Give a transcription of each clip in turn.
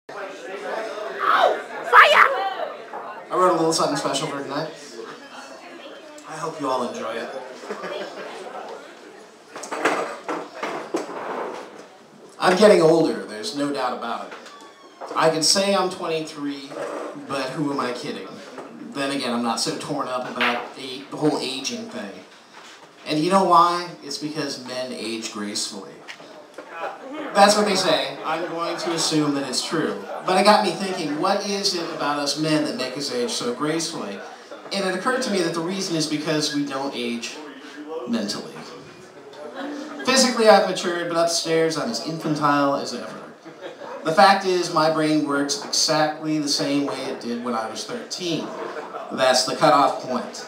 I wrote a little something special for tonight. I hope you all enjoy it. I'm getting older, there's no doubt about it. I can say I'm 23, but who am I kidding? Then again, I'm not so torn up about the whole aging thing. And you know why? It's because men age gracefully. That's what they say. I'm going to assume that it's true. But it got me thinking, what is it about us men that make us age so gracefully? And it occurred to me that the reason is because we don't age mentally. Physically, I've matured, but upstairs, I'm as infantile as ever. The fact is, my brain works exactly the same way it did when I was 13. That's the cutoff point.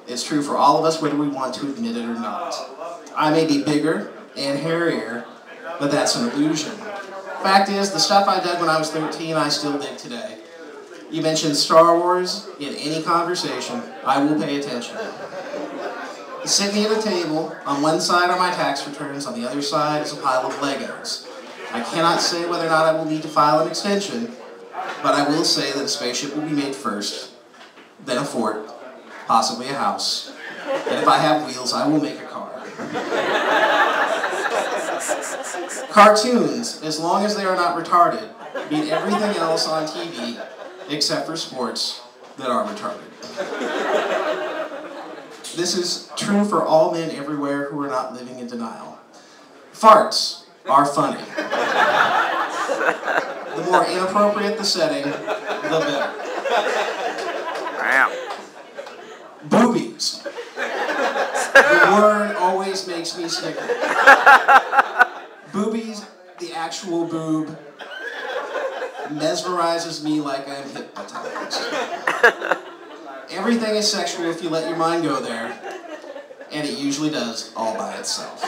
It's true for all of us, whether we want to admit it or not. I may be bigger and hairier, but that's an illusion. Fact is, the stuff I dug when I was 13, I still dig today. You mention Star Wars in any conversation, I will pay attention. Sit me at a table. On one side are my tax returns, on the other side is a pile of Legos. I cannot say whether or not I will need to file an extension, but I will say that a spaceship will be made first, then a fort, possibly a house, and if I have wheels, I will make a car. Cartoons, as long as they are not retarded, beat everything else on TV except for sports that are retarded. This is true for all men everywhere who are not living in denial. Farts are funny. The more inappropriate the setting, the better. Boobies. The word always makes me snicker. Boobies, the actual boob, mesmerizes me like I'm hypnotized. Everything is sexual if you let your mind go there, and it usually does all by itself.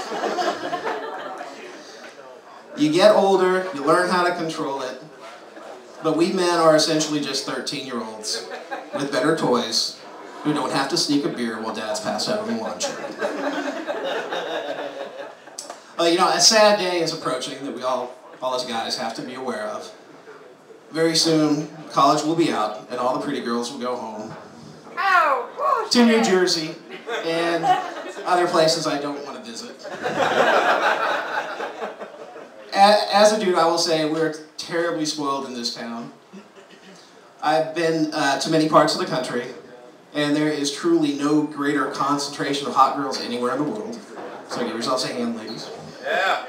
You get older, you learn how to control it, but we men are essentially just 13-year-olds with better toys who don't have to sneak a beer while dad's passed out on the lawn chair. Well, you know, a sad day is approaching that we all us guys have to be aware of. Very soon, college will be out, and all the pretty girls will go home to New Jersey and other places I don't want to visit. As a dude, I will say we're terribly spoiled in this town. I've been to many parts of the country, and there is truly no greater concentration of hot girls anywhere in the world. So give yourselves a hand, ladies. Yeah.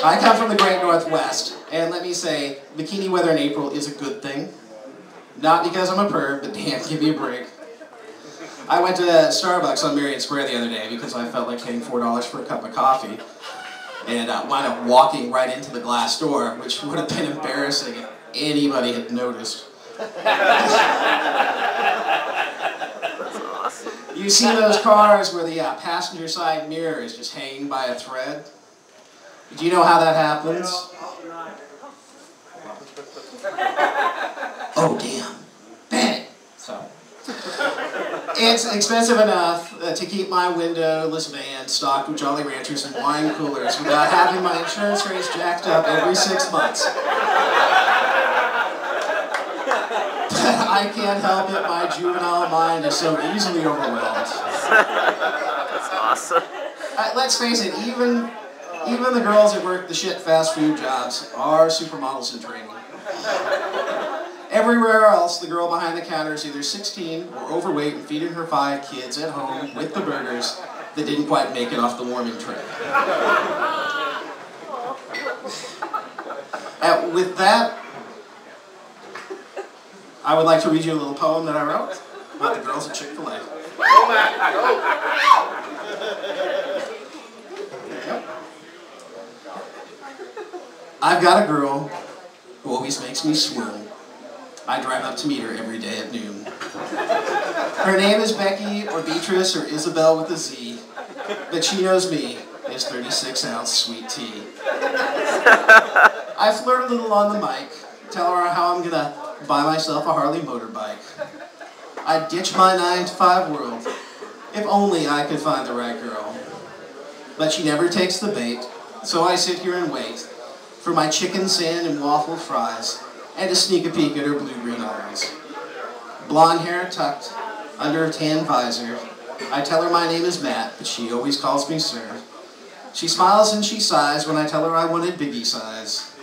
I come from the Great Northwest, and let me say, bikini weather in April is a good thing. Not because I'm a perv, but damn, give me a break. I went to Starbucks on Marion Square the other day because I felt like paying $4 for a cup of coffee, and wound up walking right into the glass door, which would have been embarrassing if anybody had noticed. That's awesome. You see those cars where the passenger side mirror is just hanging by a thread? Do you know how that happens? Oh, damn. Bang! So, it's expensive enough to keep my windowless van stocked with Jolly Ranchers and wine coolers without having my insurance rates jacked up every 6 months. I can't help it, my juvenile mind is so easily overwhelmed. That's awesome. Let's face it, even the girls that work the shit fast food jobs are supermodels in training. Everywhere else, the girl behind the counter is either 16 or overweight and feeding her 5 kids at home with the burgers that didn't quite make it off the warming tray. With that, I would like to read you a little poem that I wrote about the girls at Chick-fil-A. I've got a girl who always makes me swoon. I drive up to meet her every day at noon. Her name is Becky, or Beatrice, or Isabel with a Z, but she knows me as 36-ounce sweet tea. I flirt a little on the mic, tell her how I'm gonna buy myself a Harley motorbike. I'd ditch my 9-to-5 world, if only I could find the right girl. But she never takes the bait, so I sit here and wait. for my chicken sand and waffle fries, and to sneak a peek at her blue-green eyes. Blonde hair tucked under a tan visor, I tell her my name is Matt, but she always calls me sir. She smiles and she sighs when I tell her I wanted biggie size.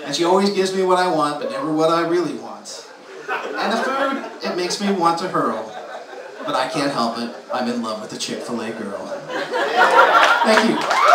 And she always gives me what I want, but never what I really want. And the food, it makes me want to hurl. But I can't help it, I'm in love with the Chick-fil-A girl. Thank you.